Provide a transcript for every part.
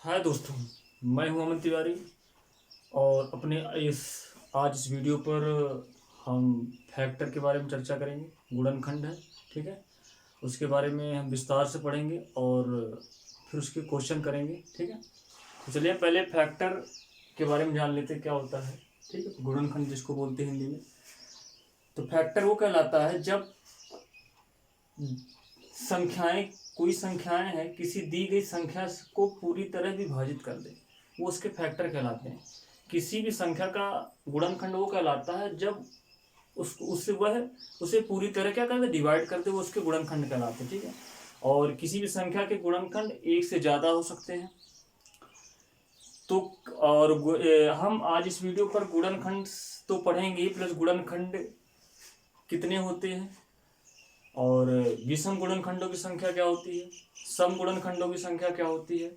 हाय दोस्तों, मैं हूं अमन तिवारी और अपने इस वीडियो पर हम फैक्टर के बारे में चर्चा करेंगे। गुणनखंड है, ठीक है। उसके बारे में हम विस्तार से पढ़ेंगे और फिर उसके क्वेश्चन करेंगे, ठीक है। तो चलिए पहले फैक्टर के बारे में जान लेते हैं क्या होता है, ठीक है। गुणनखंड जिसको बोलते हैं हिंदी में। तो फैक्टर वो कहलाता है जब संख्याएं कोई संख्याएं हैं किसी दी गई संख्या को पूरी तरह विभाजित कर दे, वो उसके फैक्टर कहलाते हैं। किसी भी संख्या का गुणनखंड वो कहलाता है जब उसे पूरी तरह क्या कर दे, डिवाइड कर दे, वो उसके गुणनखंड कहलाते हैं, ठीक है। और किसी भी संख्या के गुणनखंड एक से ज्यादा हो सकते हैं। तो हम आज इस वीडियो पर गुणनखंड तो पढ़ेंगे प्लस गुणनखंड कितने होते हैं और विषम गुणनखंडों की संख्या क्या होती है, सम गुणनखंडों की संख्या क्या होती है,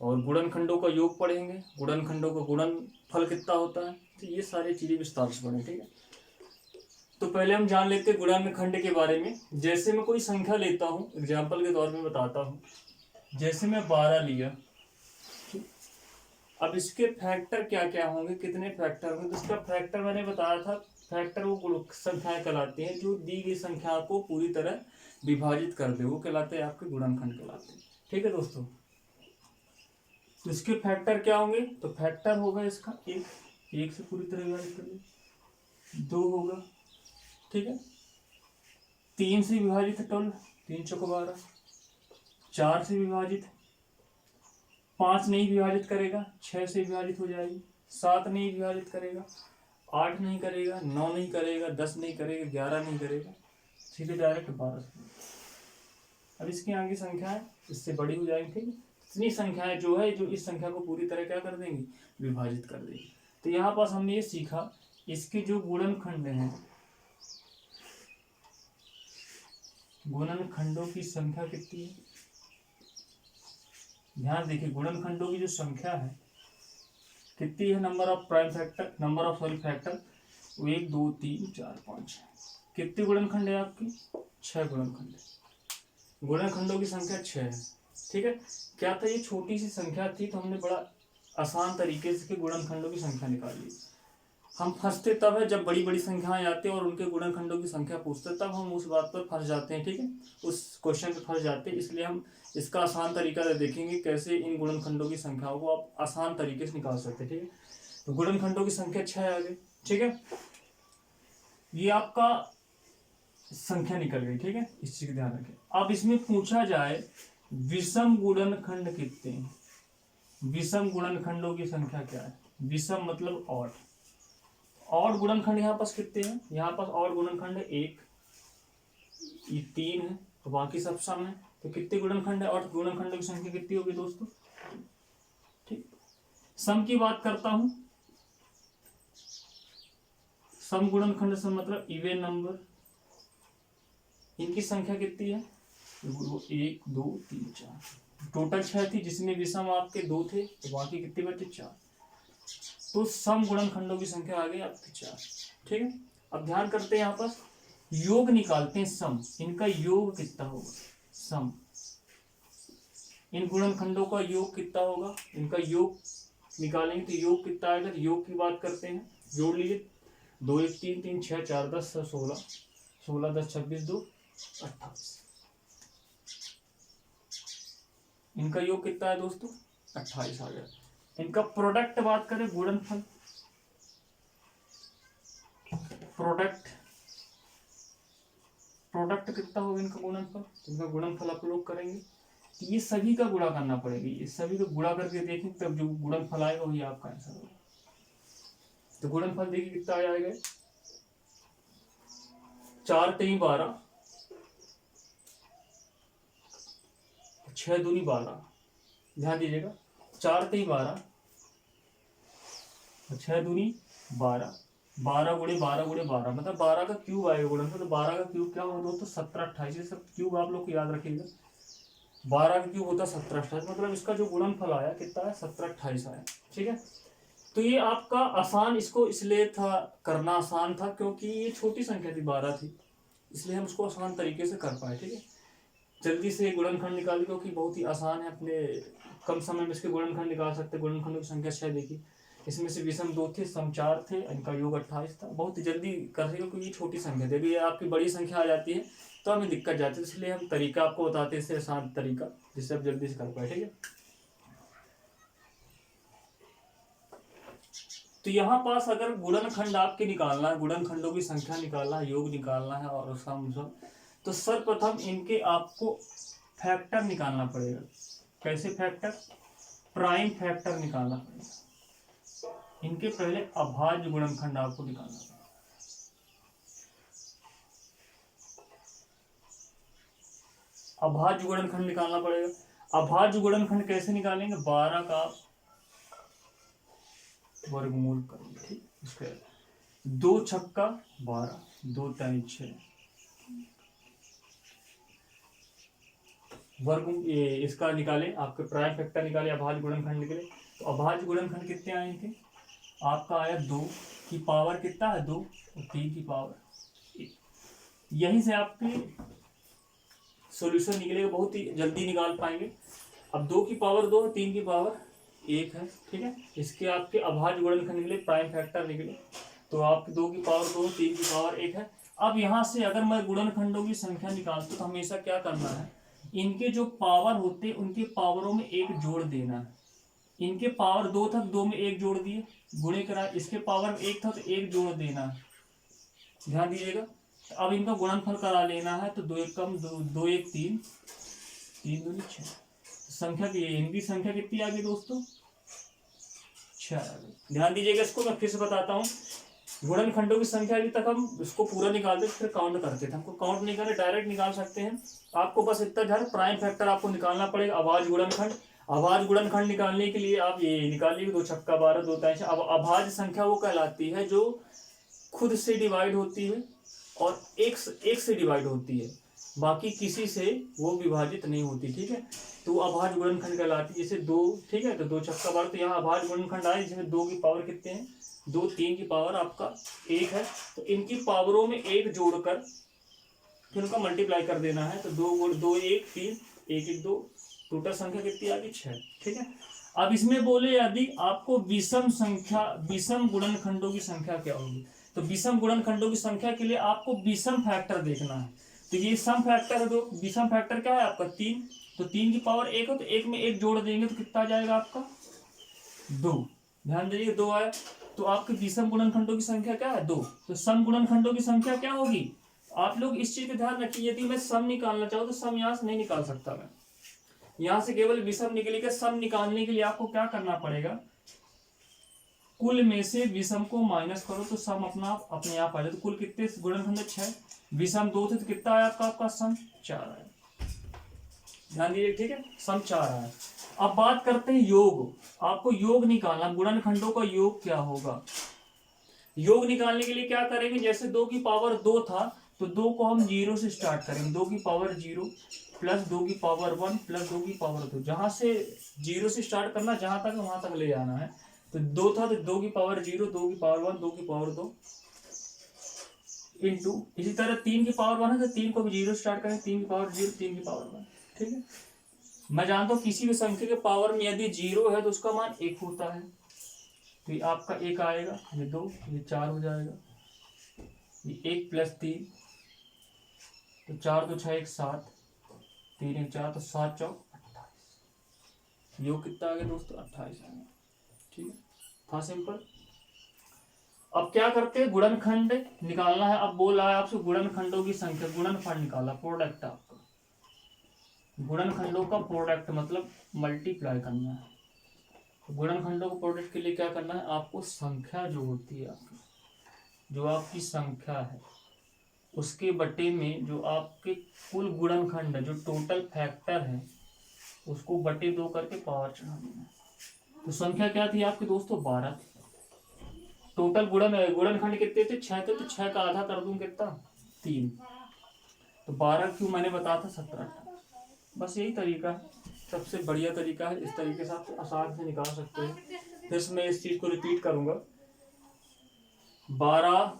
और गुणनखंडों का योग पढ़ेंगे, गुणनखंडों का गुणनफल कितना होता है। तो ये सारी चीजें विस्तार से पढ़ें, ठीक है। तो पहले हम जान लेते हैं गुणनखंड के बारे में। जैसे मैं कोई संख्या लेता हूँ, एग्जाम्पल के तौर पे बताता हूँ। जैसे मैं 12 लिया, अब इसके फैक्टर क्या क्या होंगे, कितने फैक्टर होंगे। तो इसका फैक्टर मैंने बताया था, फैक्टर वो संख्याएं कहलाती हैं जो दी गई संख्या को पूरी तरह विभाजित कर दे, वो कहलाते हैं आपके गुणनखंड कहलाते हैं, ठीक है दोस्तों। तो इसके फैक्टर क्या होंगे, तो फैक्टर होगा इसका एक से पूरी तरह विभाजित कर दे, 2 होगा, ठीक है। 3 से विभाजित है 12, 3 चौको 12। 4 से विभाजित, 5 नहीं विभाजित करेगा, 6 से विभाजित हो जाएगी। 7 नहीं विभाजित करेगा, 8 नहीं करेगा, 9 नहीं करेगा, 10 नहीं करेगा, 11 नहीं करेगा, सीधे डायरेक्ट 12 से। अब इसकी आगे संख्याएं इससे बड़ी हो जाएंगी, ठीक है। इतनी संख्याएं जो है जो इस संख्या को पूरी तरह क्या कर देंगी, विभाजित कर देंगी। तो यहाँ पास हमने ये सीखा, इसके जो गुणनखंड हैं, गुणनखंडों की संख्या कितनी है। ध्यान देखिए, गुणनखंडों की जो संख्या है कितनी है, number of prime factor, number of sorry factor, 1 2 3 4 5। कितने गुणनखंड है आपकी, 6 गुणनखंड है। गुणनखंडों की संख्या 6 है, ठीक है। क्या था, ये छोटी सी संख्या थी तो हमने बड़ा आसान तरीके से गुणनखंडों की संख्या निकाली। हम फंसते तब है जब बड़ी बड़ी संख्याएं आती हैं और उनके गुणनखंडों की संख्या पूछते, तब हम उस बात पर फंस जाते हैं, ठीक है। उस क्वेश्चन पे फंस जाते हैं। इसलिए हम इसका आसान तरीका देखेंगे कैसे इन गुणनखंडों की संख्याओं को आप आसान तरीके से निकाल सकते हैं, ठीक है। तो गुणनखंडों की संख्या 6 आ गई, ठीक है। ये आपका संख्या निकल गई, ठीक है। इस चीज का ध्यान रखें। अब इसमें पूछा जाए विषम गुणनखंड कितने हैं, विषम गुणनखंडों की संख्या क्या है। विषम मतलब ऑड। ऑड गुणनखंड यहाँ पास कितने हैं, यहाँ पास ऑड गुणनखंड है 1, ये 3 है, तो बाकी सब सम है। तो कितने गुणनखंड है, ऑड गुणनखंडों की संख्या कितनी होगी दोस्तों, ठीक। सम की बात करता हूं, सम गुणनखंड से मतलब इवन नंबर, इनकी संख्या कितनी है, 1 2 3 4। टोटल 6 थी, जिसमें विषम आपके 2 थे, तो बाकी कितने बचे, 4। तो सम गुणनखंडों की संख्या आ गई आपकी 4, ठीक है। अब ध्यान करते हैं, यहाँ पर योग निकालते हैं, सम, इनका योग कितना होगा, सम, इन गुणनखंडों का योग कितना होगा, इनका योग निकालेंगे तो योग कितना आएगा। योग की बात करते हैं, जोड़ लीजिए, 2 1 3 3 6 4 10 16, 16 10 26 2 28। इनका योग कितना है दोस्तों, 28 आ गया। इनका प्रोडक्ट बात करें, गुणनफल, प्रोडक्ट कितना होगा इनका गुणनफल। इनका गुणनफल आप लोग करेंगे, ये सभी का गुणा करना पड़ेगा, ये सभी को गुणा करके देखें तब जो गुणनफल आएगा वही आपका आंसर होगा। तो गुणनफल देखिए कितना आ जाएगा, 4 3 12, 6 दूनी 12। ध्यान दीजिएगा, 4 3 12, 6 दूनी 12, 12 गुणे 12 गुणे 12 मतलब 12 का क्यूब आएगा गुणनफल। तो 12 का क्यूब क्या होगा दोस्तों, 17 28। सब क्यूब आप लोग को याद रखिएगा, 12 का क्यूब होता है 17 28, मतलब इसका जो गुणनफल आया कितना है, 17 28 आया, ठीक है। तो ये आपका आसान, इसको इसलिए था करना आसान था क्योंकि ये छोटी संख्या थी, 12 थी, इसलिए हम उसको आसान तरीके से कर पाए, ठीक है। जल्दी से गुणनखंड निकाल, क्योंकि बहुत ही आसान है, अपने कम समय में इसके गुणनखंड निकाल सकते हैं। गुणनखंडों की संख्या 6 देखी, इसमें से विषम 2 थे, सम 4 थे, इनका योग 28 था। बहुत ही जल्दी कर रही हो क्योंकि ये छोटी संख्या थी। यदि आपकी बड़ी संख्या आ जाती है तो हमें दिक्कत जाती है, इसलिए हम तरीका आपको बताते हैं, इससे आसान तरीका जिससे आप जल्दी से कर पाए। ठीक है, तो यहाँ पास अगर गुणनखंड आपके निकालना है, गुणनखंडों की संख्या निकालना है, योग निकालना है और सम, तो सर्वप्रथम इनके आपको फैक्टर निकालना पड़ेगा। कैसे फैक्टर? प्राइम फैक्टर निकालना पड़ेगा। इनके पहले अभाज्य गुणनखंड आपको निकालना पड़ेगा। अभाज्य गुणनखंड निकालना पड़ेगा। अभाज्य गुणनखंड कैसे निकालेंगे? 12 का वर्गमूल करेंगे। ठीक, उसके 2 छक्का 12, 2 3 6 वर्ग, ये इसका निकाले, आपके प्राइम फैक्टर निकाले, अभाज्य गुणनखंड निकले। तो अभाज्य गुणनखंड कितने आए थे? आपका आया 2 की पावर कितना है 2 और 3 की पावर 1। यहीं से आपके सॉल्यूशन निकलेगा, बहुत ही जल्दी निकाल पाएंगे। अब 2 की पावर 2 है, 3 की पावर 1 है। ठीक है, इसके आपके अभाज्य गुणनखंड निकले, प्राइम फैक्टर निकले। तो आपके 2 की पावर 2, 3 की पावर 1 है। अब यहाँ से अगर मैं गुणनखंडों की संख्या निकालता हूँ तो हमेशा क्या करना है, इनके जो पावर होते हैं उनके पावरों में 1 जोड़ देना है। इनके पावर 2 था, 2 में 1 जोड़ दिए, गुणे करा। इसके पावर 1 था तो 1 जोड़ देना है, ध्यान दीजिएगा। तो अब इनका गुणनफल करा लेना है, तो 2 1 कम 2, 2 1 3, 3 2 6। संख्या की इनकी संख्या कितनी आ गई दोस्तों? 6 आ गई। ध्यान दीजिएगा, इसको मैं फिर से बताता हूँ। गुणनखंडों की संख्या अभी तक हम इसको पूरा निकालते थे, फिर काउंट करते थे। हमको काउंट नहीं करना, डायरेक्ट निकाल सकते हैं। आपको बस इतना ध्यान, प्राइम फैक्टर आपको निकालना पड़ेगा। अभाज्य गुणनखंड, अभाज्य गुणनखंड निकालने के लिए आप ये निकालिए, 2 छक्का 12, 2 3 6। अब अभाज्य संख्या वो कहलाती है जो खुद से डिवाइड होती है और एक से डिवाइड होती है, बाकी किसी से वो विभाजित नहीं होती। ठीक है, तो अभाज्य गुणनखंड कहलाती है। जैसे 2, ठीक है, तो 2 छक्का 12, तो यहाँ अभाज्य गुणनखंड आए जिसमें 2 की पावर कितने हैं? 2, 3 की पावर आपका 1 है। तो इनकी पावरों में 1 जोड़कर फिर उनका मल्टीप्लाई कर देना है। तो 2 2 1 3, 1 1 2, टोटल संख्या कितनी आ गई? 6। ठीक है, अब इसमें बोले यदि आपको विषम संख्या, विषम गुणनखंडों की संख्या क्या होगी, तो विषम गुणनखंडों की संख्या के लिए आपको विषम फैक्टर देखना है। तो ये सम फैक्टर है, तो विषम फैक्टर क्या है आपका? 3। तो 3 की पावर 1 है, तो 1 में 1 जोड़ देंगे तो कितना आ जाएगा आपका? 2। ध्यान दीजिए, 2 आया। तो आपके विषम गुणनखंडों की संख्या क्या है? 2। तो सम गुणनखंडों की संख्या क्या होगी? आप लोग इस चीज का ध्यान रखिए, यदि मैं सम निकालना चाहूँ तो सम यहाँ से नहीं निकाल सकता मैं, यहाँ से केवल विषम निकलेगा। सम निकालने के लिए आपको क्या करना पड़ेगा? कुल में से विषम को माइनस करो तो सम अपने आप आ जाए। तो कुल कितने गुणनखंड? 6। विषम 2 थे तो कितना आया आपका सम? 4 आया। ध्यान दीजिए, ठीक है, सम 4 आया। अब बात करते हैं योग। आपको योग निकालना, गुणनखंडों का योग क्या होगा? योग निकालने के लिए क्या करेंगे? जैसे 2 की पावर 2 था तो 2 को हम 0 से स्टार्ट करेंगे। 2 की पावर 0 प्लस 2 की पावर 1 प्लस 2 की पावर 2, जहां से 0 से स्टार्ट करना, जहां तक वहां तक ले जाना है। तो 2 था तो 2 की पावर 0, 2 की पावर 1, 2 की पावर 2 इंटू, इसी तरह 3 की पावर 1 है तो 3 को भी 0 स्टार्ट करें, 3 की पावर 0, 3 की पावर 1। ठीक है, मैं जानता हूँ किसी भी संख्या के पावर में यदि 0 है तो उसका मान 1 होता है। तो ये आपका 1 आएगा, ये 2, ये 4 हो जाएगा, ये 1 प्लस 3, तो 4 2 6 1 7, 3 1 4, तो 7 4 28। योग कितना आ गया दोस्तों? 28 आ गया। ठीक है, था सिंपल। अब क्या करते हैं? गुणनखंड निकालना है। अब बोला है आपसे गुणनखंडों की संख्या, गुणनफल निकाला, प्रोडक्ट आपका। गुणनखंडों का प्रोडक्ट मतलब मल्टीप्लाई करना है। गुणनखंडों को प्रोडक्ट के लिए क्या करना है? आपको संख्या जो होती है आपकी, जो आपकी संख्या है उसके बटे में जो आपके कुल गुणनखंड है, जो टोटल फैक्टर है, उसको बटे 2 करके पावर चढ़ा देना है। तो संख्या क्या थी आपके दोस्तों? 12 थी। टोटल गुणनखंड कितने थे? 6 थे। तो 6 का आधा कर दूं कितना? 3। तो 12 क्यों मैंने बताया था? 17। बस यही तरीका है, सबसे बढ़िया तरीका है। इस तरीके से आप आसान से निकाल सकते हैं। फिर मैं इस चीज को रिपीट करूंगा। 12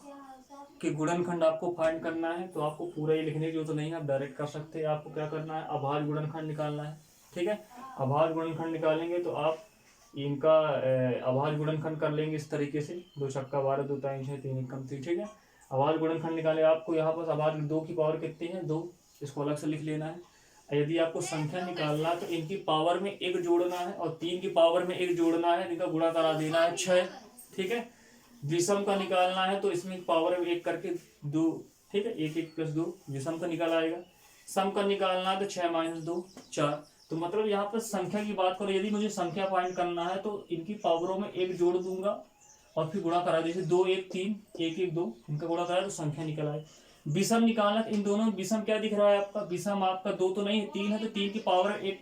कि गुणनखंड आपको फाइंड करना है, तो आपको पूरा ये लिखने की जरूरत नहीं है, आप डायरेक्ट कर सकते हैं। आपको क्या करना है, अभाज्य गुणनखंड निकालना है। ठीक है, अभाज्य गुणनखंड निकालेंगे तो आप इनका अभाज्य गुणनखंड कर लेंगे इस तरीके से, 2 छक्का 12, 2 3 6 3 1 3। ठीक है, अभाज्य गुणनखंड निकाले आपको यहाँ पर अभाज्य 2 की पावर कितनी है, 2, इसको अलग से लिख लेना है। यदि आपको संख्या निकालना है तो इनकी पावर में 1 जोड़ना है और 3 की पावर में 1 जोड़ना है, इनका गुणा करा देना है 6। ठीक है, विषम का निकालना है तो इसमें पावर 1 करके 2। ठीक है, 1 1 + 2 विषम का निकाल आएगा। सम का निकालना है तो 6 - 2 4। तो मतलब यहाँ पर संख्या की बात करो, यदि मुझे संख्या फाइंड करना है तो इनकी पावरों में 1 जोड़ दूंगा और फिर गुणा करा, जैसे 2 1 3 1 1 2, इनका गुणा करा तो संख्या निकल आए। विषम निकालना, इन दोनों में विषम क्या दिख रहा है आपका, विषम आपका 2 तो नहीं है, 3 है, तो 3 की पावर 1,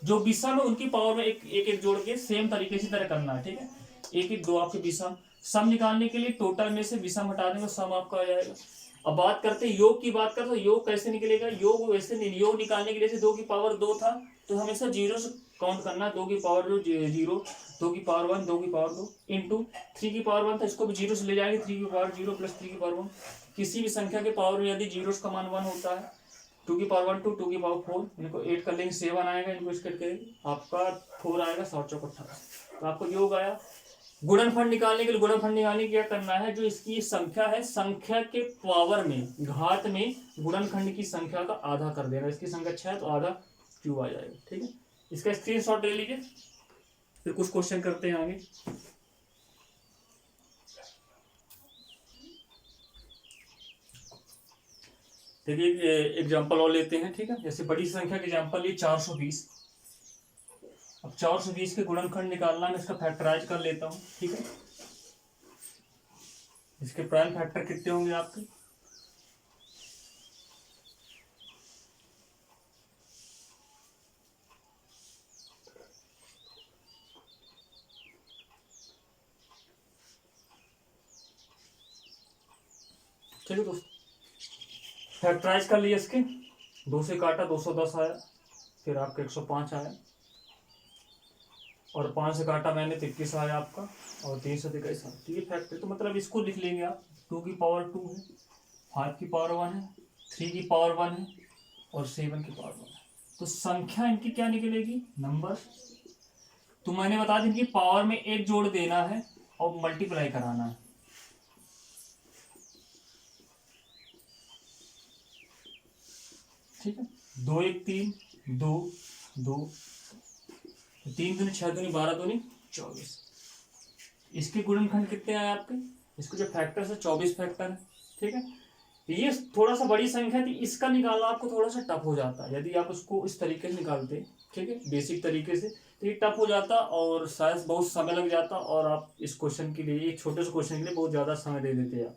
जो विषम है उनकी पावर में 1 1 जोड़ के सेम तरीके से तरह करना है। ठीक है, 1 1 2 आपके विषम। सम निकालने के लिए टोटल में से विषम हटा देंगे, सम आपका आ जाएगा। अब बात करते हैं योग की, बात करते हैं योग कैसे निकलेगा। योग वैसे नहीं, योग निकालने के लिए 2 की पावर 2 था तो हमेशा 0 से काउंट करना है, 2 की पावर 0, 2 की पावर 1, 2 की पावर 2 इंटू 3 की पावर 1 था, इसको भी 0 से ले जाएंगे, 3 की पावर 0 + 3 की पावर 1। किसी भी संख्या के पावर में यदि 0 का मान 1 होता है, 2 की पावर 1 2, 2 की पावर 4, इनको 8 कर लेंगे, 7 आएगा, इनको इसके करेंगे, आपका 4 आएगा, 7 चौक 18। तो आपको योग आया। गुणनफल निकालने के लिए, गुणनफल निकालने क्या करना है, जो इसकी संख्या है, संख्या के पावर में घात में गुणनखंड की संख्या का आधा कर देना। इसकी संख्या 6 है तो आधा क्यों आ जाएगा। ठीक है, इसका स्क्रीनशॉट ले लीजिए, फिर कुछ क्वेश्चन करते हैं आगे। देखिए एग्जांपल और लेते हैं। ठीक है, जैसे बड़ी संख्या के एग्जांपल लिए 420। अब 420 के गुणनखंड निकालना है, इसका फैक्टराइज कर लेता हूँ। ठीक है, इसके प्राइम फैक्टर कितने होंगे आपके, ठीक है दोस्तों, फैक्टराइज कर लिए इसके। 2 से काटा 210 आया, फिर आपका 105 आया, और 5 से काटा मैंने 21 आया आपका, और 3 से 23 आया। तो ये फैक्टर, तो मतलब इसको लिख लेंगे आप, 2 की पावर 2 है, 5 की पावर 1 है, 3 की पावर 1 है, और 7 की पावर 1 है। तो संख्या इनकी क्या निकलेगी, नंबर। तो मैंने बता दी, इनकी पावर में 1 जोड़ देना है और मल्टीप्लाई कराना है। ठीक है, 2 1 3 2 2, 3 दूनी 6 दूनी 12 दूनी 24। इसके गुणनखंड कितने आए आपके, इसके जो फैक्टर है 24 फैक्टर है। ठीक है, ये थोड़ा सा बड़ी संख्या थी, इसका निकालना आपको थोड़ा सा टफ हो जाता है। यदि आप उसको इस तरीके से निकालते, ठीक है, बेसिक तरीके से, तो ये टफ हो जाता और शायद बहुत समय लग जाता, और आप इस क्वेश्चन के लिए, एक छोटे से क्वेश्चन के लिए बहुत ज़्यादा समय दे देते हैं आप।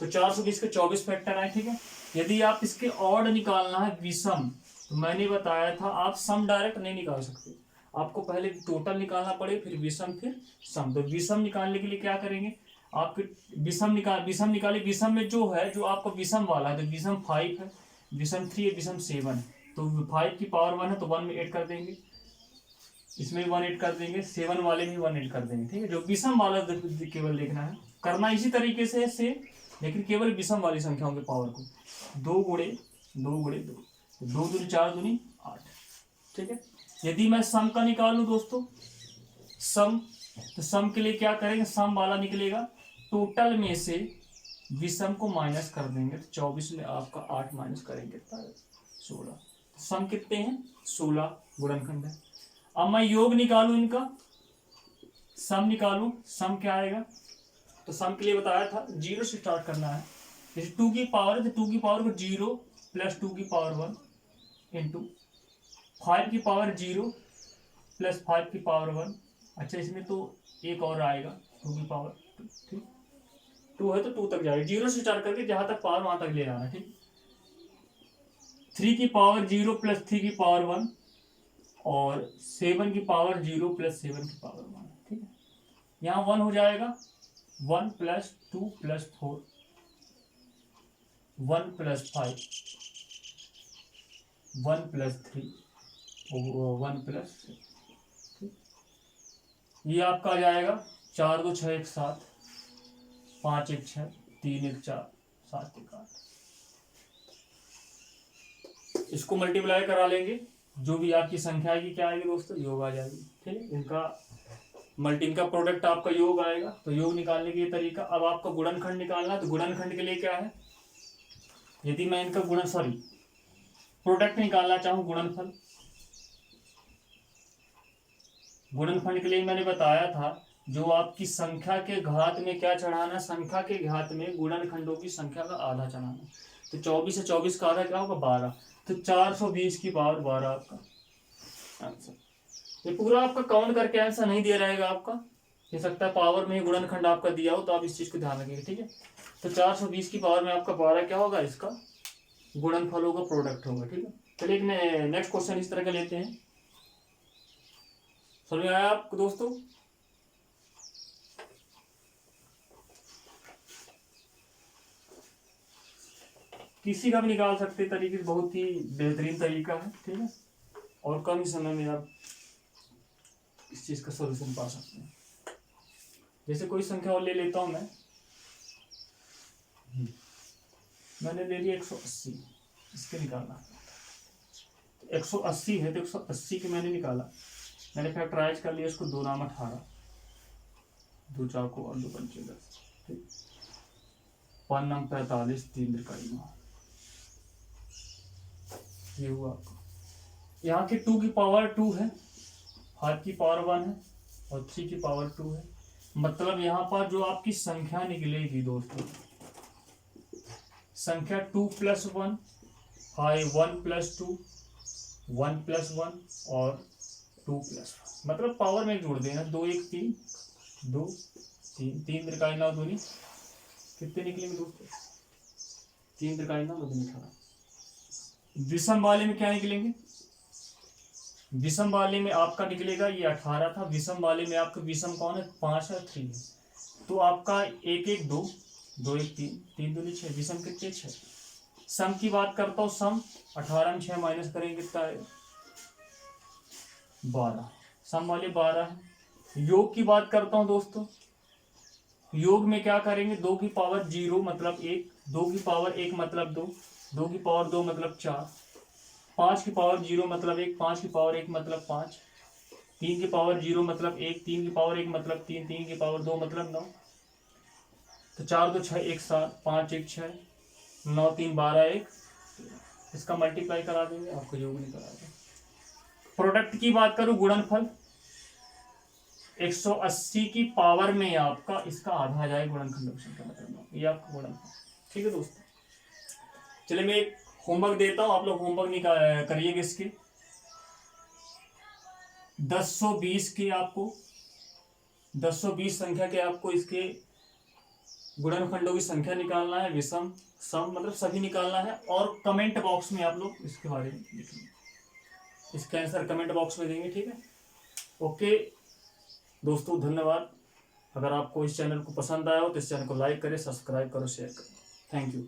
तो 420 के 24 फैक्टर आए। ठीक है, यदि आप इसके ऑड निकालना है, विषम, तो मैंने बताया था आप सम डायरेक्ट नहीं निकाल सकते, आपको पहले टोटल निकालना पड़े, फिर विषम, फिर सम। तो विषम निकालने के लिए क्या करेंगे, आपके विषम निकाले। विषम में जो है, जो आपका विषम वाला है, तो विषम 5 है, विषम 3 है, विषम 7 है। तो 5 की पावर 1 है तो 1 में ऐड कर देंगे, इसमें 1 ऐड कर देंगे, 7 वाले में 1 ऐड कर देंगे। ठीक है, जो विषम वाला केवल देखना है, करना इसी तरीके से है, लेकिन केवल विषम वाली संख्याओं के पावर को 2 गुणे 2 गुणे 2, 2 दूनी 4 दूनी 8। ठीक है, यदि मैं सम का निकालूं दोस्तों, सम, तो सम के लिए क्या करेंगे, सम वाला निकलेगा, टोटल में से विषम को माइनस कर देंगे, तो 24 में आपका 8 माइनस करेंगे 16। सम कितने हैं, 16 गुणनखंड है। अब मैं योग निकालूं इनका, सम निकालूं, सम क्या आएगा, तो सम के लिए बताया था 0 से स्टार्ट करना है। जैसे 2 की पावर है तो 2 की पावर को 0 + 2 की पावर 1 इंटू 5 की पावर 0 + 5 की पावर 1। अच्छा, इसमें तो एक और आएगा, 2 की पावर 2। ठीक, 2 है तो 2 तक जाएगा, 0 से स्टार्ट करके जहां तक पावर वहां तक ले जाना। ठीक, 3 की पावर 0 + 3 की पावर 1, और 7 की पावर 0 + 7 की पावर 1। ठीक है, यहाँ 1 हो जाएगा, 1 + 2 + 4, 1 + 5, 1 + 3, 1 + 6। ये आपका आ जाएगा 4 2 6 1 7, 5 1 6, 3 1 4, 7 एक 8। इसको मल्टीप्लाई करा लेंगे, जो भी आपकी संख्या आएगी क्या आएगी दोस्तों, योग आ जाएगी। ठीक है, इनका प्रोडक्ट आपका योग आएगा। तो योग निकालने की ये तरीका। अब आपका गुणनखंड निकालना है, तो गुणनखंड के लिए क्या है, यदि मैं इनका प्रोडक्ट निकालना चाहूं, गुणनखंड के लिए मैंने बताया था, जो आपकी संख्या के घात में क्या चढ़ाना, संख्या के घात में गुणनखंडों की संख्या का आधा चढ़ाना। तो 24 से 24 का आधा क्या होगा, 12। तो 420 की पावर 12 आपका आंसर। ये पूरा आपका काउंट करके आंसर नहीं दिया रहेगा आपका, हो सकता है पावर में ही गुणनखंड आपका दिया हो, तो आप इस चीज को ध्यान रखिएगा। ठीक है, तो 420 की पावर में आपका 12 क्या होगा, इसका गुणनफलों का प्रोडक्ट होगा। ठीक है, चलिए नेक्स्ट क्वेश्चन इस तरह का लेते हैं। समझ में आया आपको दोस्तों? किसी का भी निकाल सकते तरीके, बहुत ही बेहतरीन तरीका है। ठीक है, और कम ही समय में आप इस चीज का सॉल्यूशन पा सकते हैं। जैसे कोई संख्या और ले लेता हूं मैंने ले लिया 180, इसके निकालना 180 है, तो 180 के मैंने निकाला, मैंने फैक्टराइज कर लिया इसको, 2 नाम 18, 2 चाको और 2 पंचे 10। ठीक, 5 नाम 45, 3 इकाई 9। ये हुआ आपका। यहाँ की 2 की पावर 2 है, 5 की पावर 1 है और 3 की पावर 2 है। मतलब यहाँ पर जो आपकी संख्या निकलेगी दोस्तों, संख्या 2 + 1, 1 + 2, 1 + 1 और 2 + 1, मतलब पावर में जोड़ देना। 2 1 3, 2 3, 3 इकाई 9 दूनी कितने निकलेंगे दोस्तों, 3 इकाई 9 दूनी 18। विषम वाले में क्या निकलेंगे, विषम वाले में आपका निकलेगा, ये 18 था, विषम वाले में आपका विषम कौन है, 5 है, 3 है। तो आपका 1 1 2, 2 1 3, 3 दूनी 6, विषम कितने 6। सम की बात करता हूँ, सम 18 में 6 माइनस करेंगे कितना है, 12। सम वाले 12 है। योग की बात करता हूँ दोस्तों, योग में क्या करेंगे, 2 की पावर 0 मतलब 1, 2 की पावर 1 मतलब 2, 2 की पावर 2 मतलब 4, 5 की पावर 0 मतलब 1, 5 की पावर 1 मतलब 5, 3 की पावर 0 मतलब 1, 3 की पावर 1 मतलब 3, 3 की पावर 2 मतलब 9। तो 4 2 6 1 7, 5 1 6, 9 3 12 1, इसका मल्टीप्लाई करा देंगे, आपको योग नहीं करा देंगे। प्रोडक्ट की बात करूं, गुणनफल 180 की पावर में आपका इसका आधा आ जाएगा गुणनखंड का मतलब, ये आपका गुणनफल। ठीक है दोस्तों, चलिए मैं एक होमवर्क देता हूं, आप लोग होमवर्क करिएगा इसके। 1020 के आपको 1020 संख्या के आपको इसके गुणनखंडों की संख्या निकालना है, विषम सम मतलब सभी निकालना है, और कमेंट बॉक्स में आप लोग इसके बारे में लिखेंगे, इसका आंसर कमेंट बॉक्स में देंगे। ठीक है, ओके दोस्तों, धन्यवाद। अगर आपको इस चैनल को पसंद आया हो तो इस चैनल को लाइक करें, सब्सक्राइब करो, शेयर करो। Thank you.